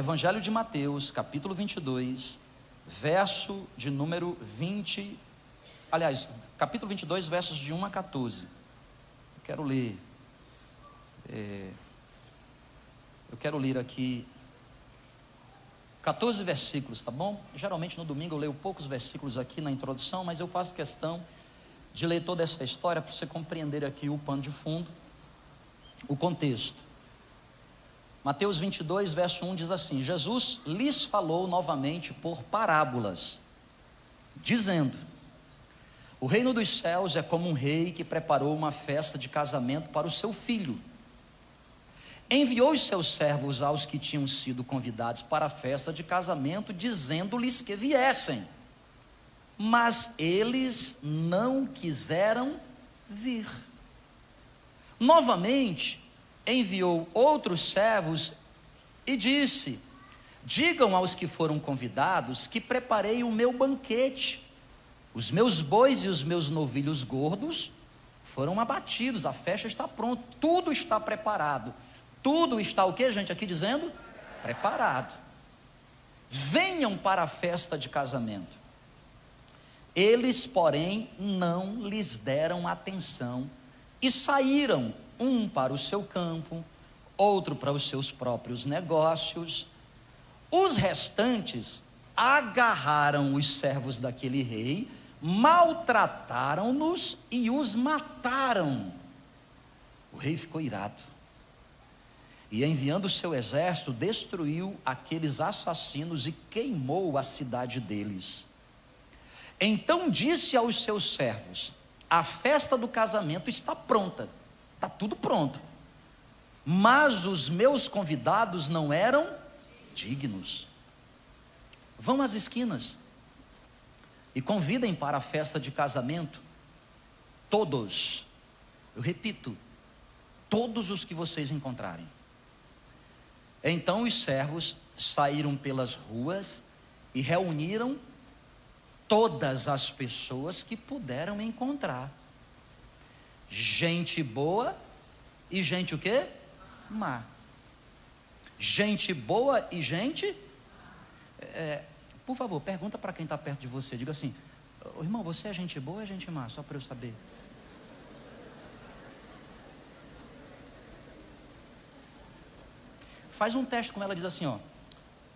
Evangelho de Mateus, capítulo 22, verso de número 20, aliás, capítulo 22, versos de 1 a 14. Eu quero ler aqui 14 versículos, tá bom? Geralmente no domingo eu leio poucos versículos aqui na introdução, mas eu faço questão de ler toda essa história para você compreender aqui o pano de fundo, o contexto. Mateus 22, verso 1 diz assim: Jesus lhes falou novamente por parábolas, dizendo: o reino dos céus é como um rei que preparou uma festa de casamento para o seu filho. Enviou os seus servos aos que tinham sido convidados para a festa de casamento, dizendo-lhes que viessem. Mas eles não quiseram vir. Novamente, enviou outros servos e disse: digam aos que foram convidados que preparei o meu banquete. Os meus bois e os meus novilhos gordos foram abatidos, a festa está pronta, tudo está preparado. Tudo está o que, gente, aqui dizendo? Preparado. Venham para a festa de casamento. Eles, porém, não lhes deram atenção e saíram, um para o seu campo, outro para os seus próprios negócios. Os restantes agarraram os servos daquele rei, maltrataram-nos e os mataram. O rei ficou irado e, enviando o seu exército, destruiu aqueles assassinos e queimou a cidade deles. Então disse aos seus servos: a festa do casamento está pronta, está tudo pronto, mas os meus convidados não eram dignos. Vão às esquinas e convidem para a festa de casamento todos, eu repito, todos os que vocês encontrarem. Então os servos saíram pelas ruas e reuniram todas as pessoas que puderam encontrar. Gente boa e gente o quê? Má. Gente boa e gente... por favor, pergunta para quem está perto de você. Diga assim: ô, irmão, você é gente boa ou é gente má? Só para eu saber. Faz um teste com ela, diz assim, ó: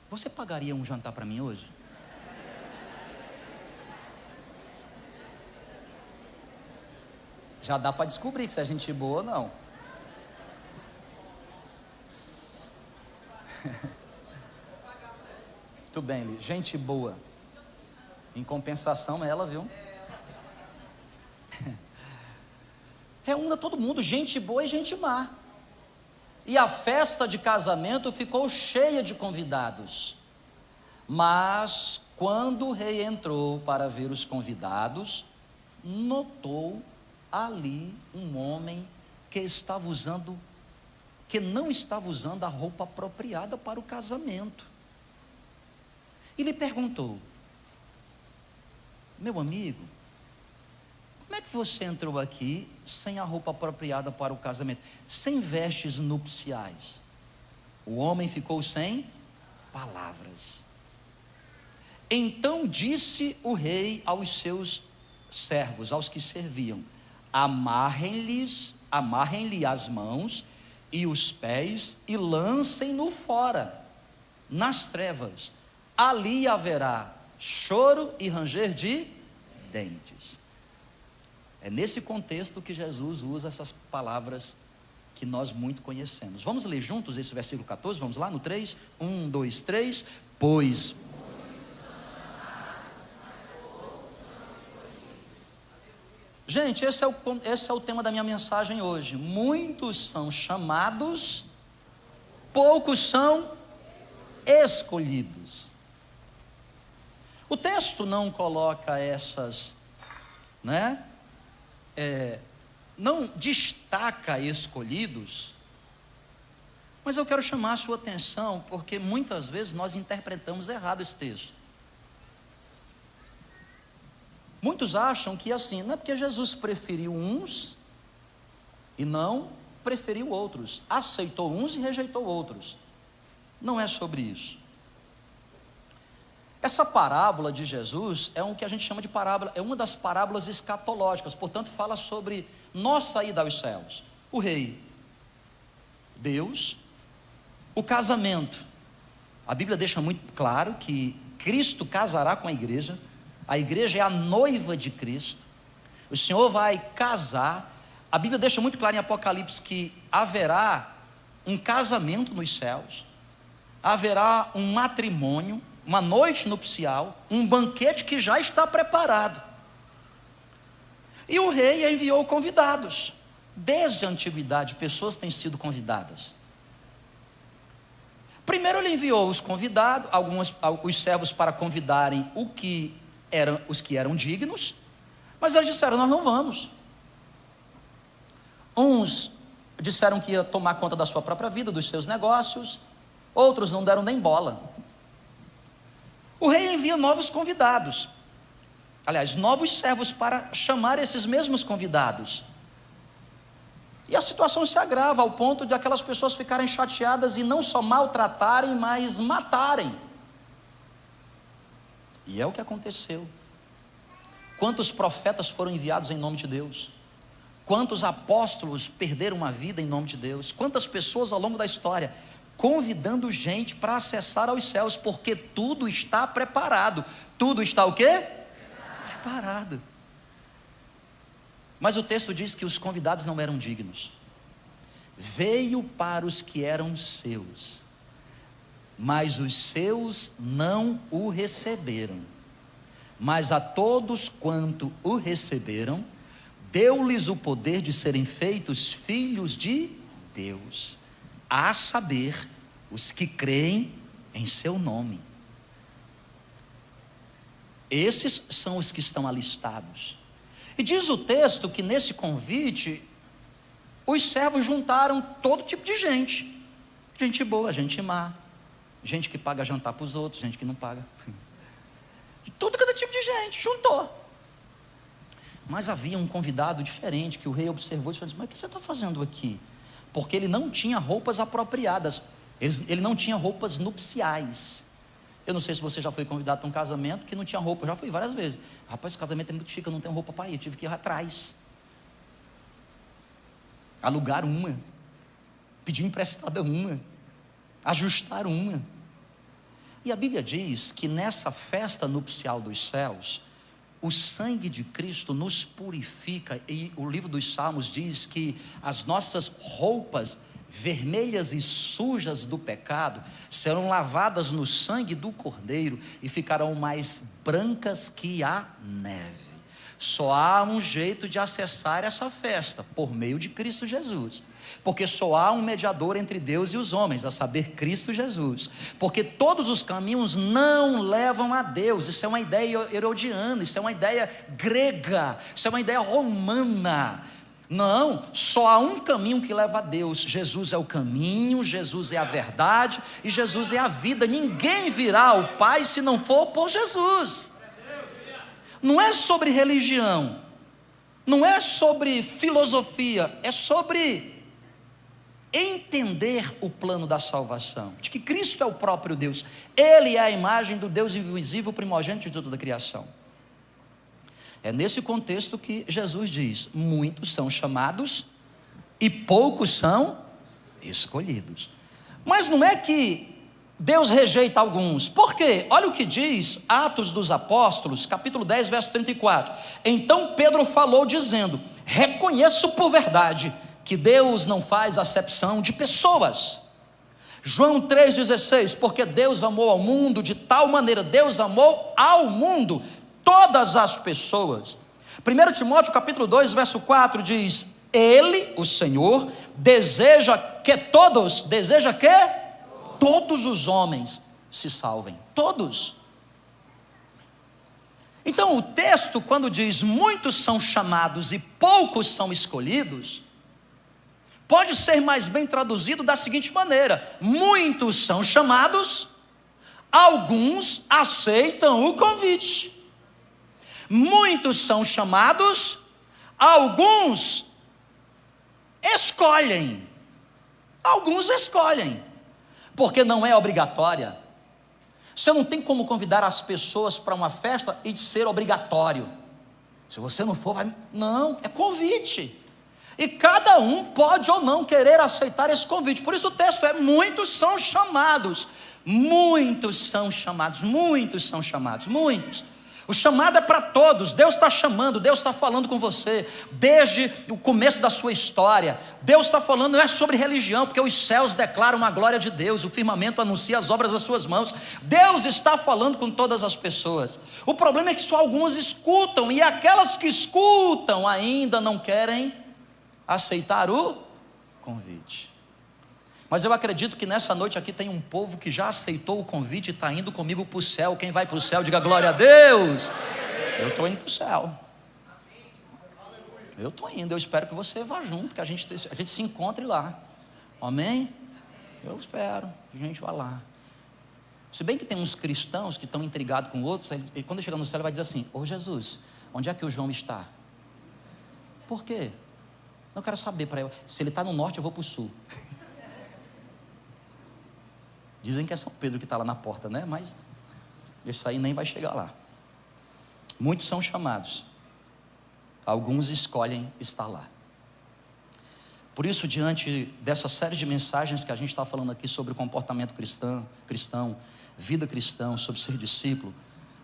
você pagaria um jantar para mim hoje? Já dá para descobrir que você é gente boa ou não. Muito bem, Li. Gente boa. Em compensação, ela, viu? Reúna todo mundo, gente boa e gente má. E a festa de casamento ficou cheia de convidados. Mas quando o rei entrou para ver os convidados, notou ali um homem que não estava usando a roupa apropriada para o casamento. E lhe perguntou: meu amigo, como é que você entrou aqui sem a roupa apropriada para o casamento, sem vestes nupciais? O homem ficou sem palavras. Então disse o rei aos seus servos, aos que serviam: amarrem-lhe as mãos e os pés e lancem-no fora, nas trevas. Ali haverá choro e ranger de dentes. É nesse contexto que Jesus usa essas palavras que nós muito conhecemos. Vamos ler juntos esse versículo 14? Vamos lá no 3? 1, 2, 3. Pois... Gente, esse é o tema da minha mensagem hoje. Muitos são chamados, poucos são escolhidos. O texto não coloca essas, não destaca escolhidos, mas eu quero chamar a sua atenção, porque muitas vezes nós interpretamos errado esse texto. Muitos acham que assim, não é porque Jesus preferiu uns e não preferiu outros, aceitou uns e rejeitou outros. Não é sobre isso. Essa parábola de Jesus é o que a gente chama de parábola, é uma das parábolas escatológicas, portanto fala sobre nossa ida aos céus. O rei, Deus, o casamento. A Bíblia deixa muito claro que Cristo casará com a igreja é a noiva de Cristo, o Senhor vai casar. A Bíblia deixa muito claro em Apocalipse que haverá um casamento nos céus, haverá um matrimônio, uma noite nupcial, um banquete que já está preparado. E o rei enviou convidados. Desde a antiguidade, pessoas têm sido convidadas. Primeiro ele enviou os convidados, os servos para convidarem os que eram dignos, mas eles disseram: nós não vamos. Uns disseram que ia tomar conta da sua própria vida, dos seus negócios, outros não deram nem bola. O rei envia novos convidados, aliás, novos servos para chamar esses mesmos convidados. E a situação se agrava ao ponto de aquelas pessoas ficarem chateadas e não só maltratarem, mas matarem. E é o que aconteceu. Quantos profetas foram enviados em nome de Deus? Quantos apóstolos perderam a vida em nome de Deus? Quantas pessoas ao longo da história convidando gente para acessar aos céus, porque tudo está preparado. Tudo está o quê? Preparado. Mas o texto diz que os convidados não eram dignos. Veio para os que eram seus, mas os seus não o receberam. Mas a todos quanto o receberam, deu-lhes o poder de serem feitos filhos de Deus, a saber, os que creem em seu nome. Esses são os que estão alistados. E diz o texto que nesse convite, os servos juntaram todo tipo de gente. Gente boa, gente má, gente que paga jantar para os outros, gente que não paga. De todo cada tipo de gente, juntou. Mas havia um convidado diferente, que o rei observou e disse: mas o que você está fazendo aqui? Porque ele não tinha roupas apropriadas, ele não tinha roupas nupciais. Eu não sei se você já foi convidado para um casamento que não tinha roupa. Eu já fui várias vezes. Rapaz, esse casamento é muito chique, eu não tenho roupa para ir. Eu tive que ir atrás, alugar uma, pedir emprestada uma, ajustar uma. E a Bíblia diz que nessa festa nupcial dos céus, o sangue de Cristo nos purifica. E o livro dos Salmos diz que as nossas roupas vermelhas e sujas do pecado serão lavadas no sangue do Cordeiro e ficarão mais brancas que a neve. Só há um jeito de acessar essa festa, por meio de Cristo Jesus, porque só há um mediador entre Deus e os homens, a saber, Cristo Jesus, porque todos os caminhos não levam a Deus. Isso é uma ideia herodiana, isso é uma ideia grega, isso é uma ideia romana. Não, só há um caminho que leva a Deus. Jesus é o caminho, Jesus é a verdade e Jesus é a vida. Ninguém virá ao Pai se não for por Jesus. Não é sobre religião, não é sobre filosofia, é sobre entender o plano da salvação, de que Cristo é o próprio Deus. Ele é a imagem do Deus invisível, primogênito de toda a criação. É nesse contexto que Jesus diz: muitos são chamados e poucos são escolhidos. Mas não é que Deus rejeita alguns. Por quê? Olha o que diz Atos dos Apóstolos, capítulo 10, verso 34. Então Pedro falou dizendo: reconheço por verdade que Deus não faz acepção de pessoas. João 3,16, porque Deus amou ao mundo de tal maneira, Deus amou ao mundo, todas as pessoas. 1 Timóteo capítulo 2, verso 4 diz: Ele, o Senhor, deseja que todos os homens se salvem. Todos. Então o texto, quando diz muitos são chamados e poucos são escolhidos, pode ser mais bem traduzido da seguinte maneira: muitos são chamados, alguns aceitam o convite. Muitos são chamados, alguns escolhem. Alguns escolhem. porque não é obrigatória. Você não tem como convidar as pessoas para uma festa e ser obrigatório. Se você não for, vai... Não, é convite. E cada um pode ou não querer aceitar esse convite. Por isso o texto é: muitos são chamados. Muitos são chamados, muitos são chamados, muitos. O chamado é para todos. Deus está chamando, Deus está falando com você desde o começo da sua história. Deus está falando, não é sobre religião, porque os céus declaram a glória de Deus, o firmamento anuncia as obras das suas mãos. Deus está falando com todas as pessoas. O problema é que só algumas escutam, e aquelas que escutam ainda não querem aceitar o convite. Mas eu acredito que nessa noite aqui tem um povo que já aceitou o convite e está indo comigo para o céu. Quem vai para o céu, diga glória a Deus. Eu estou indo para o céu. Eu estou indo, eu espero que você vá junto, que a gente se encontre lá. Amém? Eu espero que a gente vá lá. Se bem que tem uns cristãos que estão intrigados com outros, e quando chegar no céu ele vai dizer assim: ô Jesus, onde é que o João está? Por quê? Eu quero saber, se ele está no norte eu vou para o sul. Dizem que é São Pedro que está lá na porta, né? Mas esse aí nem vai chegar lá. Muitos são chamados, alguns escolhem estar lá. Por isso, diante dessa série de mensagens que a gente está falando aqui sobre comportamento cristão, vida cristã, sobre ser discípulo,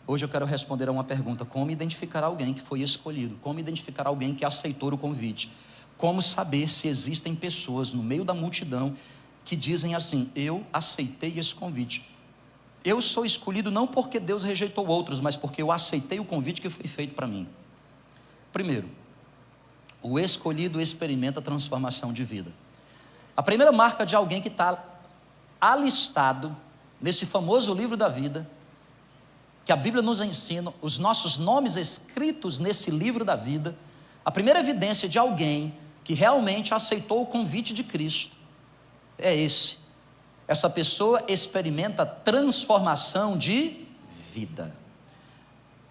hoje eu quero responder a uma pergunta: como identificar alguém que foi escolhido? Como identificar alguém que aceitou o convite? Como saber se existem pessoas no meio da multidão que dizem assim: eu aceitei esse convite. Eu sou escolhido não porque Deus rejeitou outros, mas porque eu aceitei o convite que foi feito para mim. Primeiro, o escolhido experimenta transformação de vida. A primeira marca de alguém que está alistado nesse famoso livro da vida, que a Bíblia nos ensina, os nossos nomes escritos nesse livro da vida, a primeira evidência de alguém que realmente aceitou o convite de Cristo é essa pessoa experimenta transformação de vida.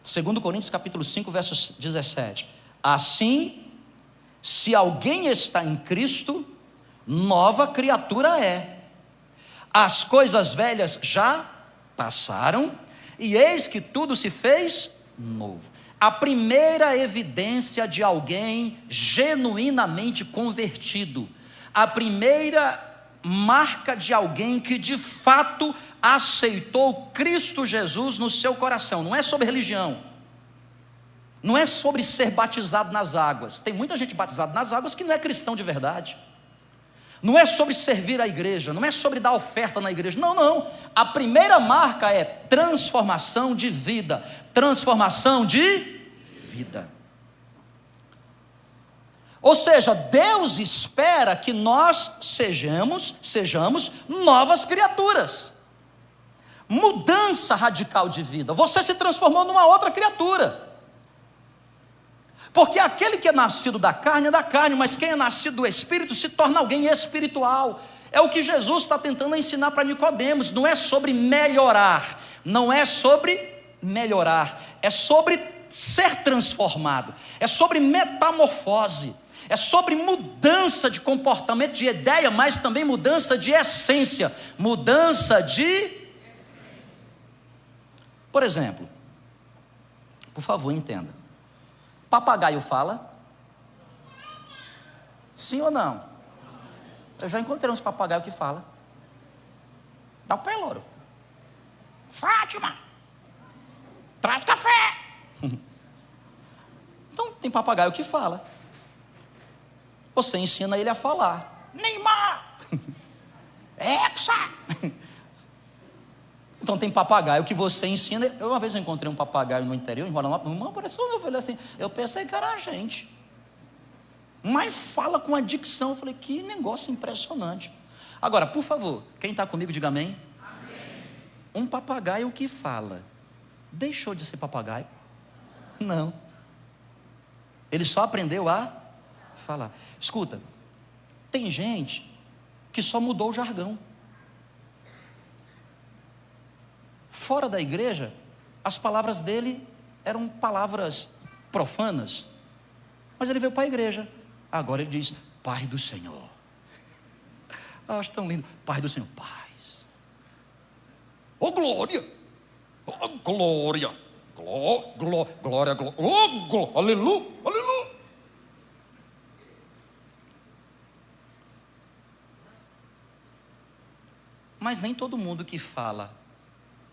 2 Coríntios capítulo 5, verso 17. Assim, se alguém está em Cristo, nova criatura é. As coisas velhas já passaram, e eis que tudo se fez novo. A primeira evidência de alguém genuinamente convertido, a primeira marca de alguém que de fato aceitou Cristo Jesus no seu coração, não é sobre religião, não é sobre ser batizado nas águas. Tem muita gente batizada nas águas que não é cristão de verdade. Não é sobre servir a igreja, não é sobre dar oferta na igreja, não. A primeira marca é transformação de vida. Transformação de vida. Ou seja, Deus espera que nós sejamos novas criaturas. Mudança radical de vida. Você se transformou numa outra criatura. Porque aquele que é nascido da carne é da carne, mas quem é nascido do Espírito se torna alguém espiritual. É o que Jesus está tentando ensinar para Nicodemos. Não é sobre melhorar, é sobre ser transformado, é sobre metamorfose, é sobre mudança de comportamento, de ideia, mas também mudança de essência, Por exemplo, por favor, entenda. Papagaio fala? Sim ou não? Eu já encontrei uns papagaios que falam. Dá o pé, louro. Fátima, traz café. Então tem papagaio que fala. Você ensina ele a falar. Neymar, Hexa. Então tem papagaio que você ensina. Uma vez eu encontrei um papagaio no interior, em Roraima, não apareceu, eu falei assim, eu pensei que era a gente. Mas fala com a dicção, eu falei, que negócio impressionante. Agora, por favor, quem está comigo, diga amém. Amém. Um papagaio que fala, deixou de ser papagaio? Não. Ele só aprendeu a falar. Escuta, tem gente que só mudou o jargão. Fora da igreja, as palavras dele eram palavras profanas, mas ele veio para a igreja. Agora ele diz, Pai do Senhor. Acho tão lindo, Pai do Senhor, paz. Oh glória, oh glória, glória, oh aleluia, aleluia. Mas nem todo mundo que fala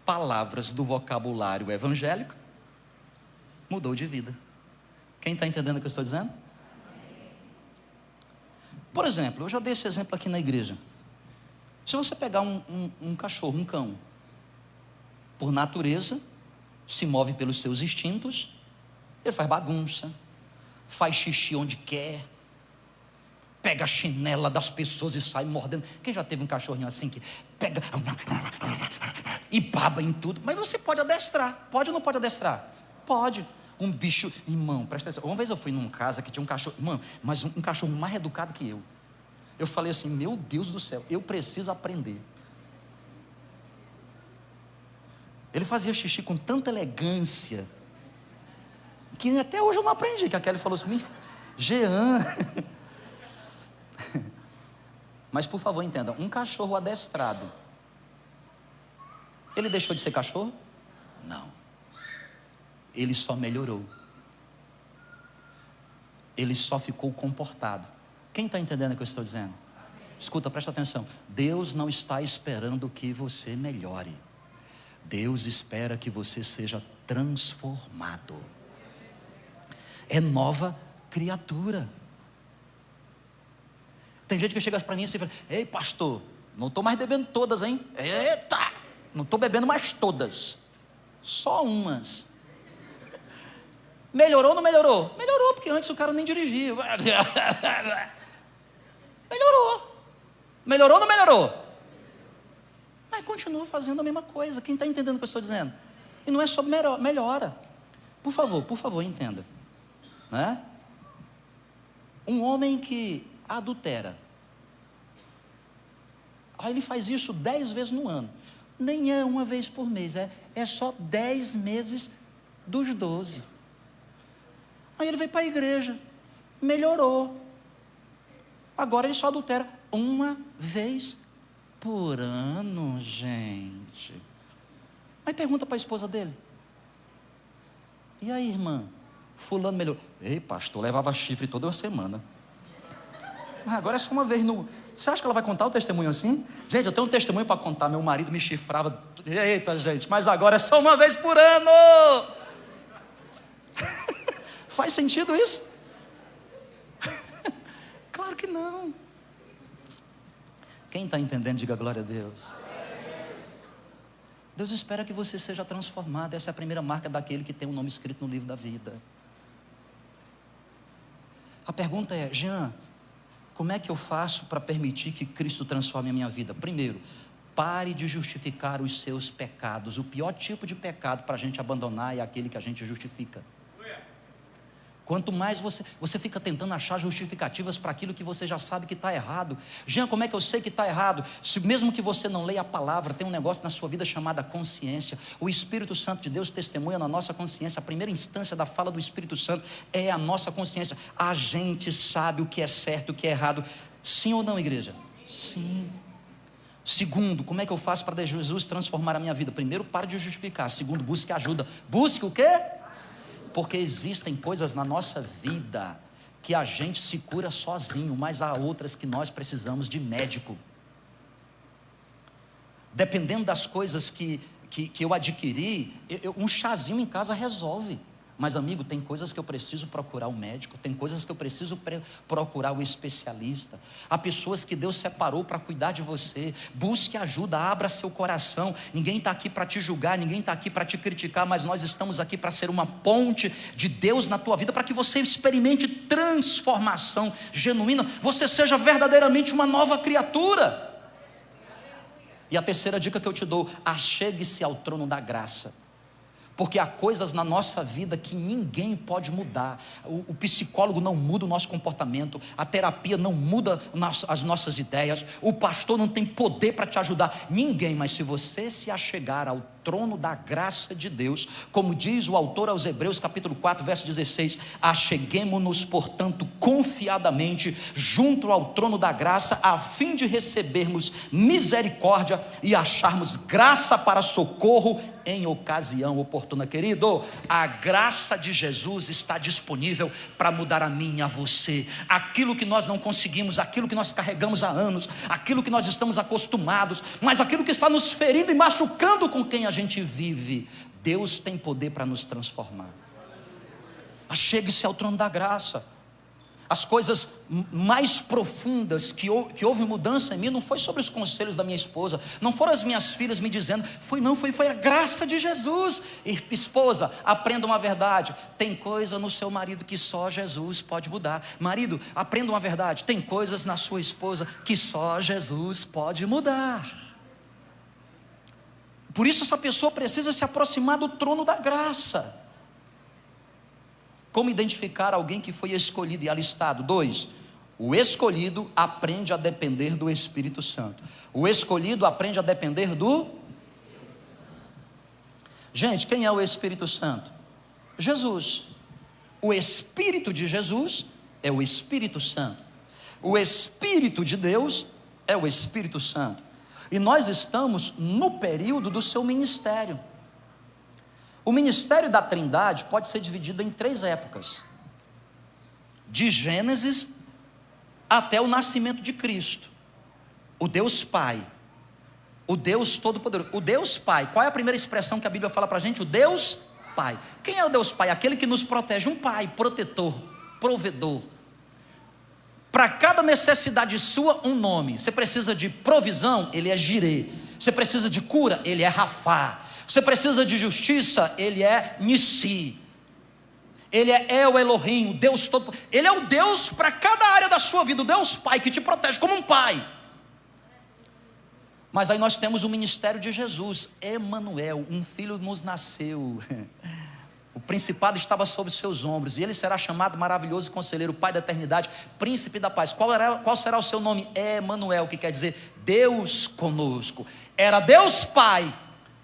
palavras do vocabulário evangélico mudou de vida. Quem está entendendo o que eu estou dizendo? Por exemplo, eu já dei esse exemplo aqui na igreja. Se você pegar um cachorro, um cão, por natureza, se move pelos seus instintos, ele faz bagunça, faz xixi onde quer, pega a chinela das pessoas e sai mordendo. Quem já teve um cachorrinho assim que pega e baba em tudo? Mas você pode adestrar. Pode ou não pode adestrar? Pode. Um bicho, irmão, presta atenção. Uma vez eu fui numa casa que tinha um cachorro, irmão, mas um cachorro mais educado que eu. Eu falei assim, meu Deus do céu, eu preciso aprender. Ele fazia xixi com tanta elegância que até hoje eu não aprendi. Que a Kelly falou assim, Jean. Mas por favor entenda, um cachorro adestrado, ele deixou de ser cachorro? Não. Ele só melhorou. Ele só ficou comportado. Quem está entendendo o que eu estou dizendo? Escuta, presta atenção. Deus não está esperando que você melhore. Deus espera que você seja transformado. É nova criatura. Tem gente que chega para mim e fala, ei pastor, não estou mais bebendo todas, hein? Eita, não estou bebendo mais todas, só umas. Melhorou ou não melhorou? Melhorou, porque antes o cara nem dirigia. Melhorou. Melhorou ou não melhorou? Mas continua fazendo a mesma coisa. Quem está entendendo o que eu estou dizendo? E não é só melhora. Por favor, entenda. Né? Um homem que adultera, aí ele faz isso 10 vezes no ano. Nem é uma vez por mês, é só 10 meses dos 12. Aí ele veio para a igreja, melhorou. Agora ele só adultera uma vez por ano, gente. Aí pergunta para a esposa dele, e aí irmã, fulano melhorou? Ei pastor, levava chifre toda semana. Agora é só uma vez no... Você acha que ela vai contar o testemunho assim? Gente, eu tenho um testemunho para contar. Meu marido me chifrava. Eita gente, mas agora é só uma vez por ano. Faz sentido isso? Claro que não. Quem está entendendo, diga glória a Deus. Deus espera que você seja transformado. Essa é a primeira marca daquele que tem um nome escrito no livro da vida. A pergunta é, Jean, como é que eu faço para permitir que Cristo transforme a minha vida? Primeiro, pare de justificar os seus pecados. O pior tipo de pecado para a gente abandonar é aquele que a gente justifica. Quanto mais você fica tentando achar justificativas para aquilo que você já sabe que está errado. Jean, como é que eu sei que está errado? Se mesmo que você não leia a palavra, tem um negócio na sua vida chamado consciência. O Espírito Santo de Deus testemunha na nossa consciência. A primeira instância da fala do Espírito Santo é a nossa consciência. A gente sabe o que é certo e o que é errado. Sim ou não, igreja? Sim. Segundo, como é que eu faço para Jesus transformar a minha vida? Primeiro, pare de justificar. Segundo, busque ajuda. Busque o quê? Porque existem coisas na nossa vida que a gente se cura sozinho, mas há outras que nós precisamos de médico. Dependendo das coisas que eu adquiri, um chazinho em casa resolve. Mas amigo, tem coisas que eu preciso procurar o médico, tem coisas que eu preciso procurar o especialista. Há pessoas que Deus separou para cuidar de você. Busque ajuda, abra seu coração. Ninguém está aqui para te julgar, ninguém está aqui para te criticar, mas nós estamos aqui para ser uma ponte de Deus na tua vida, para que você experimente transformação genuína, você seja verdadeiramente uma nova criatura. E a terceira dica que eu te dou, achegue-se ao trono da graça. Porque há coisas na nossa vida que ninguém pode mudar. O psicólogo não muda o nosso comportamento, a terapia não muda as nossas ideias, o pastor não tem poder para te ajudar, ninguém. Mas se você se achegar ao trono da graça de Deus, como diz o autor aos Hebreus, capítulo 4, verso 16: acheguemo-nos, portanto, confiadamente junto ao trono da graça, a fim de recebermos misericórdia e acharmos graça para socorro em ocasião oportuna. Querido, a graça de Jesus está disponível para mudar a mim e a você. Aquilo que nós não conseguimos, aquilo que nós carregamos há anos, aquilo que nós estamos acostumados, mas aquilo que está nos ferindo e machucando com quem a gente vive, Deus tem poder para nos transformar. Achegue-se ao trono da graça. As coisas mais profundas que houve mudança em mim não foi sobre os conselhos da minha esposa, não foram as minhas filhas me dizendo, foi a graça de Jesus. E, esposa, aprenda uma verdade: tem coisa no seu marido que só Jesus pode mudar. Marido, aprenda uma verdade: tem coisas na sua esposa que só Jesus pode mudar. Por isso essa pessoa precisa se aproximar do trono da graça. Como identificar alguém que foi escolhido e alistado? 2, o escolhido aprende a depender do Espírito Santo. O escolhido aprende a depender do... Gente, quem é o Espírito Santo? Jesus. O Espírito de Jesus é o Espírito Santo. O Espírito de Deus é o Espírito Santo. E nós estamos no período do seu ministério. O ministério da Trindade pode ser dividido em 3 épocas: de Gênesis até o nascimento de Cristo. O Deus Pai, o Deus Todo-Poderoso. O Deus Pai, qual é a primeira expressão que a Bíblia fala para a gente? O Deus Pai. Quem é o Deus Pai? Aquele que nos protege. Um pai, protetor, provedor. Para cada necessidade sua, um nome. Você precisa de provisão? Ele é Jirê. Você precisa de cura? Ele é Rafá. Você precisa de justiça? Ele é Nissi. Ele é El Elohim, o Deus todo. Ele é o Deus para cada área da sua vida, o Deus Pai que te protege como um pai. Mas aí nós temos o ministério de Jesus, Emanuel, um filho nos nasceu. O principado estava sobre os seus ombros, e ele será chamado maravilhoso conselheiro, Pai da eternidade, príncipe da paz. Qual será o seu nome? Emanuel, que quer dizer Deus conosco. Era Deus Pai.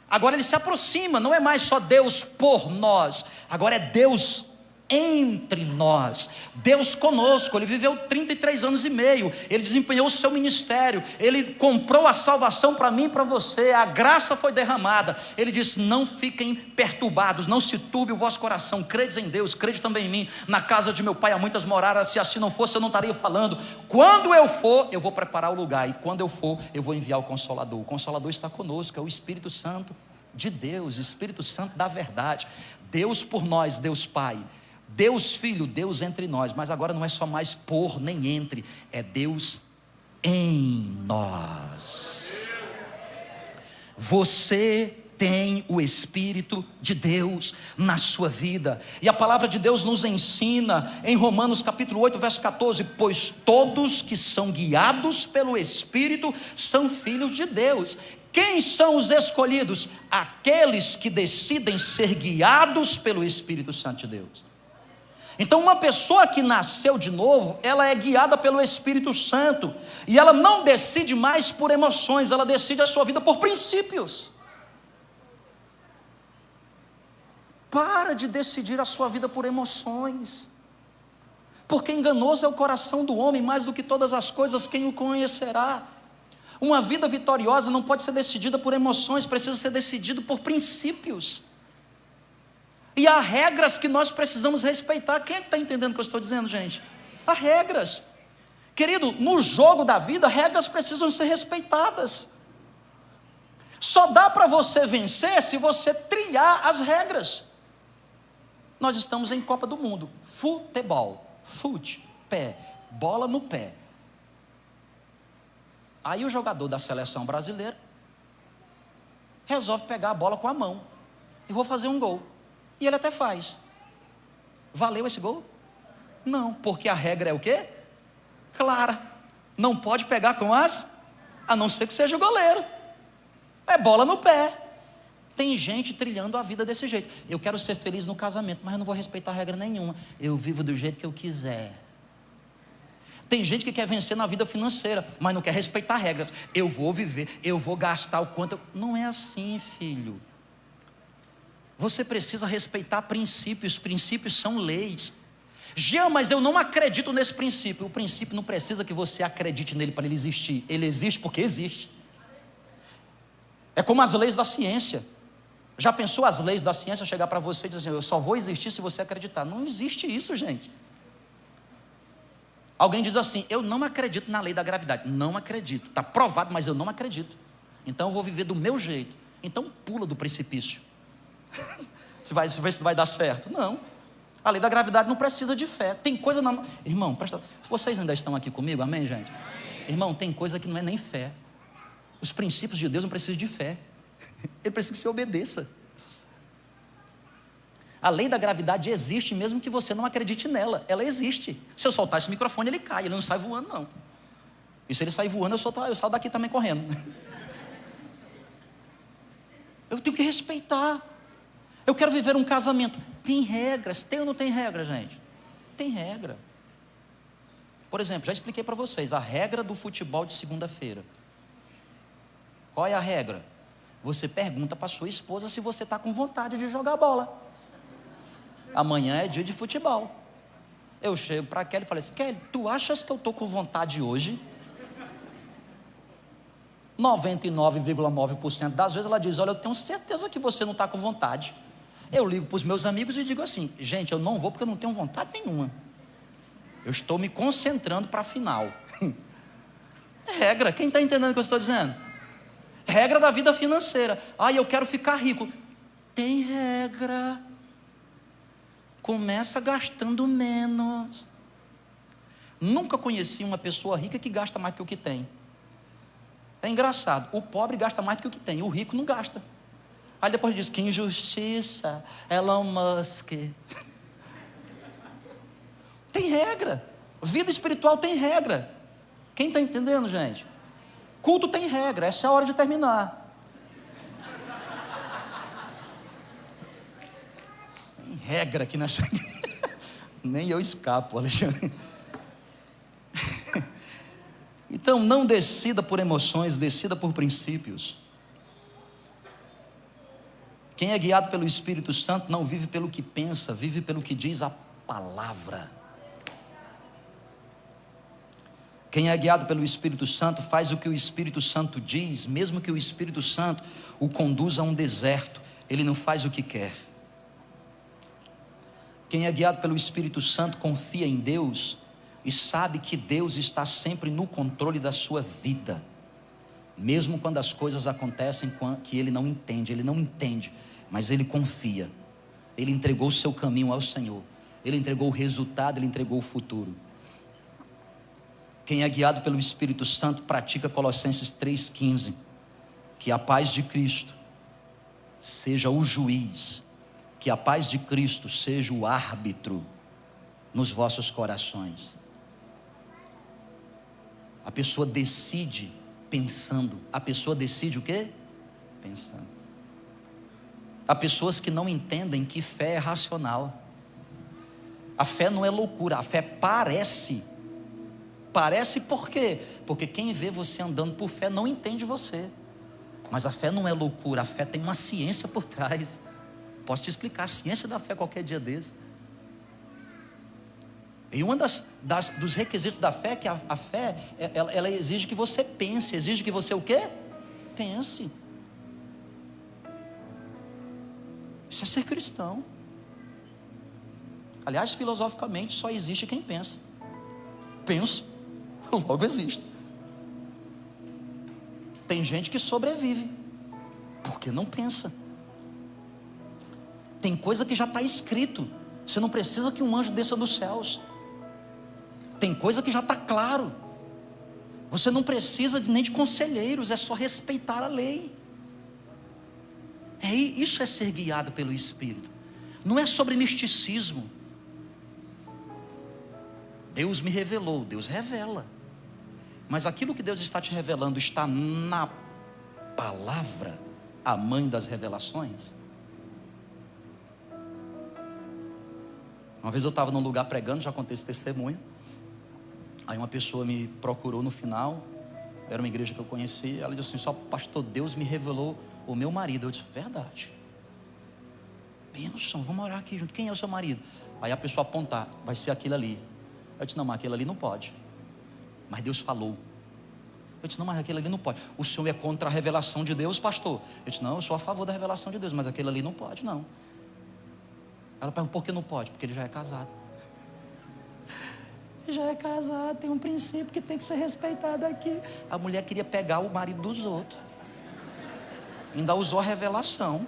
Agora ele se aproxima, não é mais só Deus por nós, agora é Deus entre nós, Deus conosco. Ele viveu 33 anos e meio, ele desempenhou o seu ministério, ele comprou a salvação para mim e para você, a graça foi derramada. Ele disse: não fiquem perturbados, não se turbe o vosso coração, credes em Deus, crede também em mim. Na casa de meu pai há muitas moradas, se assim não fosse eu não estaria falando. Quando eu for, eu vou preparar o lugar, e quando eu for, eu vou enviar o Consolador. O Consolador está conosco, é o Espírito Santo de Deus, Espírito Santo da verdade. Deus por nós, Deus Pai, Deus Filho, Deus entre nós. Mas agora não é só mais por nem entre, é Deus em nós. Você tem o Espírito de Deus na sua vida, e a palavra de Deus nos ensina em Romanos capítulo 8, verso 14: pois todos que são guiados pelo Espírito são filhos de Deus. Quem são os escolhidos? Aqueles que decidem ser guiados pelo Espírito Santo de Deus. Então uma pessoa que nasceu de novo, ela é guiada pelo Espírito Santo, e ela não decide mais por emoções, ela decide a sua vida por princípios. Para de decidir a sua vida por emoções, porque enganoso é o coração do homem, mais do que todas as coisas, quem o conhecerá? Uma vida vitoriosa não pode ser decidida por emoções, precisa ser decidida por princípios. E há regras que nós precisamos respeitar. Quem está entendendo o que eu estou dizendo, gente? Há regras. Querido, no jogo da vida, regras precisam ser respeitadas. Só dá para você vencer se você trilhar as regras. Nós estamos em Copa do Mundo, futebol, pé, bola no pé. Aí o jogador da seleção brasileira resolve pegar a bola com a mão e vou fazer um gol. E ele até faz. Valeu esse gol? Não, porque a regra é o quê? Clara. Não pode pegar com as, a não ser que seja o goleiro. É bola no pé. Tem gente trilhando a vida desse jeito. Eu quero ser feliz no casamento, mas eu não vou respeitar regra nenhuma. Eu vivo do jeito que eu quiser. Tem gente que quer vencer na vida financeira, mas não quer respeitar regras. Eu vou viver, eu vou gastar o quanto. Não é assim, filho. Você precisa respeitar princípios. Princípios são leis. Jean, mas eu não acredito nesse princípio. O princípio não precisa que você acredite nele para ele existir. Ele existe porque existe. É como as leis da ciência. Já pensou as leis da ciência chegar para você e dizer assim, eu só vou existir se você acreditar? Não existe isso, gente. Alguém diz assim, eu não acredito na lei da gravidade. Não acredito, está provado, mas eu não acredito. Então eu vou viver do meu jeito. Então pula do precipício. Você vai ver se vai dar certo. Não. A lei da gravidade não precisa de fé. Tem coisa na... Irmão, presta... vocês ainda estão aqui comigo? Amém, gente? Amém. Irmão, tem coisa que não é nem fé. Os princípios de Deus não precisam de fé. Ele precisa que você obedeça. A lei da gravidade existe mesmo que você não acredite nela. Ela existe. Se eu soltar esse microfone, ele cai. Ele não sai voando, não. E se ele sair voando, eu saio daqui também correndo. Eu tenho que respeitar. Eu quero viver um casamento. Tem regras. Tem ou não tem regra, gente? Tem regra. Por exemplo, já expliquei para vocês a regra do futebol de segunda-feira. Qual é a regra? Você pergunta para sua esposa se você está com vontade de jogar bola. Amanhã é dia de futebol. Eu chego para a Kelly e falei assim, Kelly, tu achas que eu estou com vontade hoje? 99,9% das vezes ela diz, olha, eu tenho certeza que você não está com vontade. Eu ligo para os meus amigos e digo assim, gente, eu não vou porque eu não tenho vontade nenhuma. Eu estou me concentrando para a final. Regra, quem está entendendo o que eu estou dizendo? Regra da vida financeira. Eu quero ficar rico. Tem regra. Começa gastando menos. Nunca conheci uma pessoa rica que gasta mais que o que tem. É engraçado, o pobre gasta mais do que o que tem, o rico não gasta. Aí depois diz, que injustiça, Elon Musk. Tem regra, vida espiritual tem regra. Quem está entendendo, gente? Culto tem regra, essa é a hora de terminar. Tem regra aqui nessa... Nem eu escapo, Alexandre. Então não decida por emoções, decida por princípios. Quem é guiado pelo Espírito Santo não vive pelo que pensa, vive pelo que diz a palavra. Quem é guiado pelo Espírito Santo faz o que o Espírito Santo diz, mesmo que o Espírito Santo o conduza a um deserto, ele não faz o que quer. Quem é guiado pelo Espírito Santo confia em Deus e sabe que Deus está sempre no controle da sua vida, mesmo quando as coisas acontecem que ele não entende, mas ele confia. Ele entregou o seu caminho ao Senhor, ele entregou o resultado, ele entregou o futuro. Quem é guiado pelo Espírito Santo pratica Colossenses 3,15, que a paz de Cristo seja o juiz, que a paz de Cristo seja o árbitro nos vossos corações. A pessoa decide pensando. A pessoa decide o quê? Pensando. Há pessoas que não entendem que fé é racional. A fé não é loucura, a fé parece. Parece por quê? Porque quem vê você andando por fé não entende você. Mas a fé não é loucura, a fé tem uma ciência por trás. Posso te explicar a ciência da fé qualquer dia desse. E um dos requisitos da fé é que a fé, ela exige que você pense. Exige que você o quê? Pense. Isso é ser cristão. Aliás, filosoficamente, só existe quem pensa. Penso, logo existe. Tem gente que sobrevive porque não pensa. Tem coisa que já está escrito. Você não precisa que um anjo desça dos céus. Tem coisa que já está claro. Você não precisa nem de conselheiros, é só respeitar a lei. Isso é ser guiado pelo Espírito. Não é sobre misticismo. Deus me revelou, Deus revela. Mas aquilo que Deus está te revelando está na palavra, a mãe das revelações. Uma vez eu estava num lugar pregando, já contei esse testemunho. Aí uma pessoa me procurou no final, era uma igreja que eu conhecia. Ela disse assim, só pastor, Deus me revelou o meu marido. Eu disse, verdade. bênção, vamos orar aqui junto. Quem é o seu marido? Aí a pessoa apontar, vai ser aquele ali. Eu disse, não, mas aquele ali não pode. Mas Deus falou. Eu disse, não, mas aquele ali não pode. O senhor é contra a revelação de Deus, pastor? Eu disse, não, eu sou a favor da revelação de Deus, mas aquele ali não pode, não. Ela perguntou, por que não pode? Porque ele já é casado. Já é casado, tem um princípio que tem que ser respeitado aqui. A mulher queria pegar o marido dos outros. Ainda usou a revelação.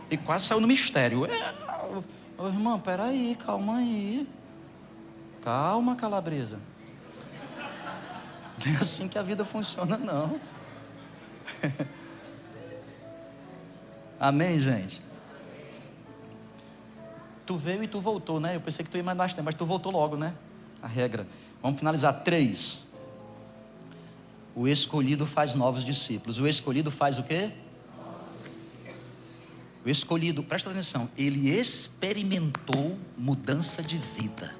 E quase saiu no mistério. Irmão, peraí, calma aí. Calma, calabresa. Não é assim que a vida funciona, não. Amém, gente? Tu veio e tu voltou, né? Eu pensei que tu ia mais mais tempo, mas tu voltou logo, né? A regra. Vamos finalizar. 3. O escolhido faz novos discípulos. O escolhido faz o quê? O escolhido, presta atenção, ele experimentou mudança de vida.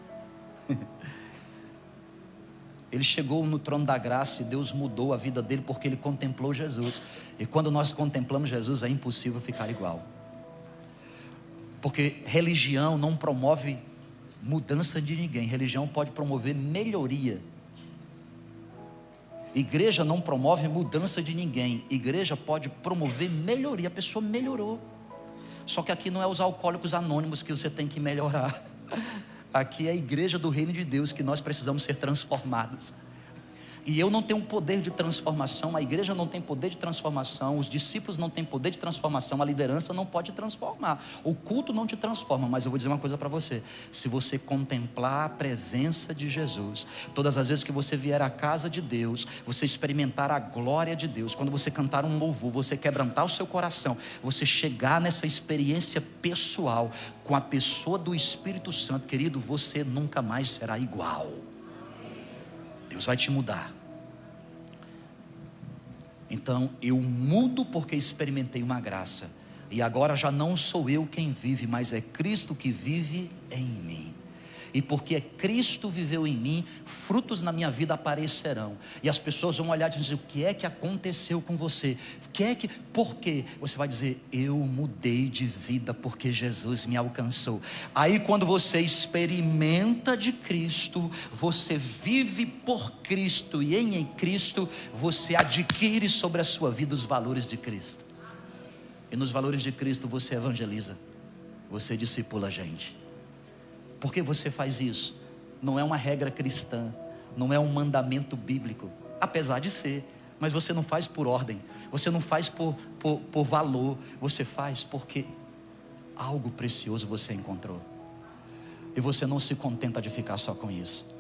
Ele chegou no trono da graça e Deus mudou a vida dele porque ele contemplou Jesus. E quando nós contemplamos Jesus é impossível ficar igual. Porque religião não promove mudança de ninguém. Religião pode promover melhoria. Igreja não promove mudança de ninguém. Igreja pode promover melhoria. A pessoa melhorou. Só que aqui não é os alcoólicos anônimos que você tem que melhorar. Aqui é a igreja do reino de Deus que nós precisamos ser transformados. E eu não tenho poder de transformação, a igreja não tem poder de transformação, os discípulos não têm poder de transformação, a liderança não pode transformar, o culto não te transforma. Mas eu vou dizer uma coisa para você: se você contemplar a presença de Jesus, todas as vezes que você vier à casa de Deus, você experimentar a glória de Deus, quando você cantar um louvor, você quebrantar o seu coração, você chegar nessa experiência pessoal com a pessoa do Espírito Santo, querido, você nunca mais será igual. Deus vai te mudar. Então eu mudo porque experimentei uma graça. E agora já não sou eu quem vive, mas é Cristo que vive em mim. E porque Cristo viveu em mim, frutos na minha vida aparecerão. E as pessoas vão olhar e dizer: o que é que aconteceu com você? Por quê? Você vai dizer: eu mudei de vida porque Jesus me alcançou. Aí quando você experimenta de Cristo, você vive por Cristo, e em Cristo você adquire sobre a sua vida os valores de Cristo. E nos valores de Cristo você evangeliza, você discipula a gente. Por que você faz isso? Não é uma regra cristã, não é um mandamento bíblico, apesar de ser, mas você não faz por ordem, você não faz por valor, você faz porque algo precioso você encontrou. E você não se contenta de ficar só com isso.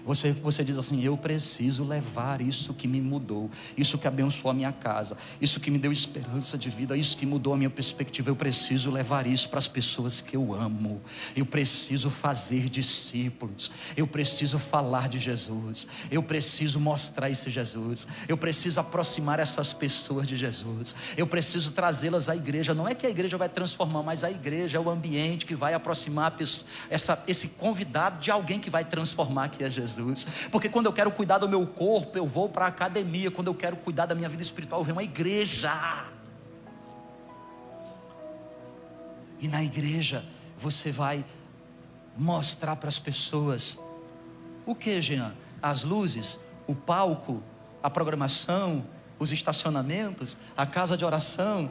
Você diz assim: eu preciso levar isso que me mudou, isso que abençoou a minha casa, isso que me deu esperança de vida, isso que mudou a minha perspectiva. Eu preciso levar isso para as pessoas que eu amo. Eu preciso fazer discípulos, eu preciso falar de Jesus, eu preciso mostrar esse Jesus, eu preciso aproximar essas pessoas de Jesus, eu preciso trazê-las à igreja. Não é que a igreja vai transformar, mas a igreja é o ambiente que vai aproximar esse convidado de alguém que vai transformar, que é Jesus. Porque quando eu quero cuidar do meu corpo, eu vou para a academia. Quando eu quero cuidar da minha vida espiritual, eu venho à igreja. E na igreja você vai mostrar para as pessoas o que, Jean? As luzes, o palco, a programação, os estacionamentos, a casa de oração,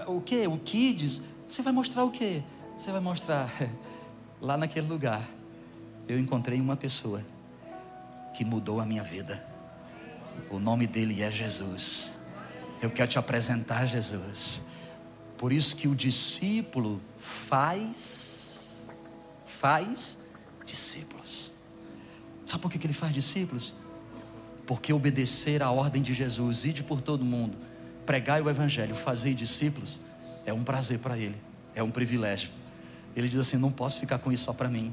o que? O Kids. Você vai mostrar o que? Você vai mostrar lá naquele lugar. Eu encontrei uma pessoa que mudou a minha vida. O nome dele é Jesus. Eu quero te apresentar Jesus. Por isso que o discípulo faz discípulos. Sabe por que ele faz discípulos? Porque obedecer à ordem de Jesus, ide por todo mundo, pregai o evangelho, fazer discípulos, é um prazer para ele, é um privilégio. Ele diz assim: não posso ficar com isso só para mim.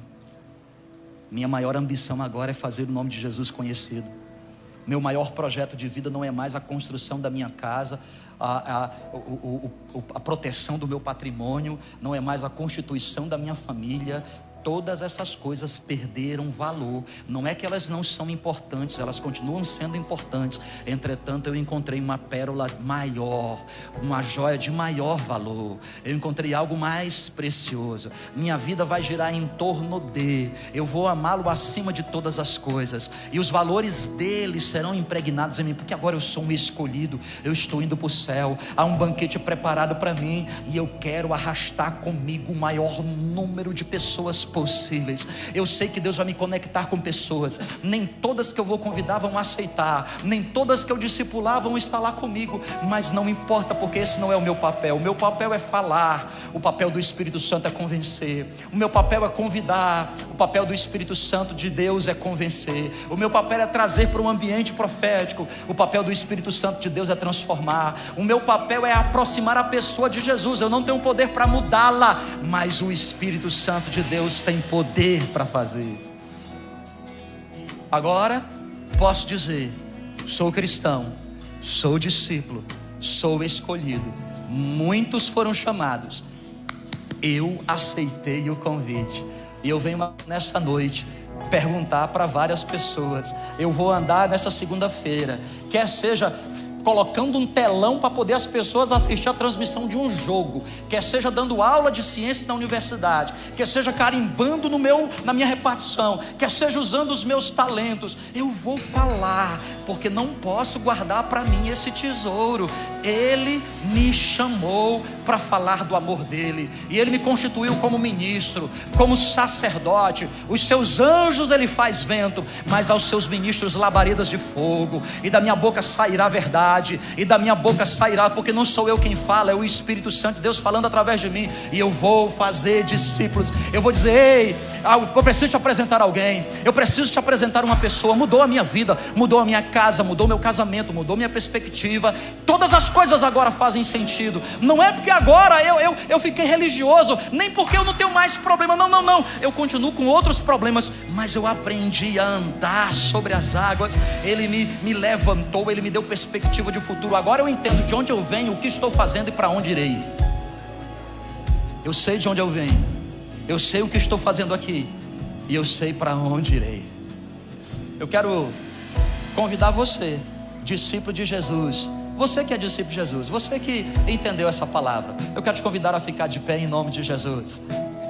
Minha maior ambição agora é fazer o nome de Jesus conhecido. Meu maior projeto de vida não é mais a construção da minha casa, a proteção do meu patrimônio, não é mais a constituição da minha família. Todas essas coisas perderam valor. Não é que elas não são importantes, elas continuam sendo importantes, Entretanto, eu encontrei uma pérola maior, uma joia de maior valor. Eu encontrei algo mais precioso. Minha vida vai girar em torno de, eu vou amá-lo acima de todas as coisas, e os valores dele serão impregnados em mim, porque agora eu sou um escolhido. Eu estou indo para o céu, há um banquete preparado para mim, e eu quero arrastar comigo o maior número de pessoas possíveis. Eu sei que Deus vai me conectar com pessoas, nem todas que eu vou convidar vão aceitar, nem todas que eu discipular vão estar lá comigo, mas não importa, porque esse não é o meu papel. O meu papel é falar, o papel do Espírito Santo é convencer, o meu papel é convidar, o papel do Espírito Santo de Deus é convencer, o meu papel é trazer para um ambiente profético, o papel do Espírito Santo de Deus é transformar, o meu papel é aproximar a pessoa de Jesus. Eu não tenho poder para mudá-la, mas o Espírito Santo de Deus tem poder para fazer. Agora posso dizer: sou cristão, sou discípulo, sou escolhido. Muitos foram chamados, eu aceitei o convite, e eu venho nessa noite perguntar para várias pessoas. Eu vou andar nessa segunda-feira, quer seja colocando um telão para poder as pessoas assistir a transmissão de um jogo, quer seja dando aula de ciência na universidade, quer seja carimbando na minha repartição, quer seja usando os meus talentos, eu vou falar, porque não posso guardar para mim esse tesouro. Ele me chamou para falar do amor dele, e ele me constituiu como ministro, como sacerdote. Os seus anjos ele faz vento, mas aos seus ministros labaredas de fogo, e da minha boca sairá a verdade, e da minha boca sairá, porque não sou eu quem fala, é o Espírito Santo de Deus falando através de mim, e eu vou fazer discípulos. Eu vou dizer: ei, eu preciso te apresentar alguém, eu preciso te apresentar uma pessoa. Mudou a minha vida, mudou a minha casa, mudou meu casamento, mudou minha perspectiva. Todas as coisas agora fazem sentido. Não é porque agora eu fiquei religioso, nem porque eu não tenho mais problema, não, eu continuo com outros problemas, mas eu aprendi a andar sobre as águas. Ele me levantou, ele me deu perspectiva de futuro. Agora eu entendo de onde eu venho, o que estou fazendo e para onde irei. Eu sei de onde eu venho, eu sei o que estou fazendo aqui, e eu sei para onde irei. Eu quero convidar você, discípulo de Jesus, você que é discípulo de Jesus, você que entendeu essa palavra, eu quero te convidar a ficar de pé em nome de Jesus.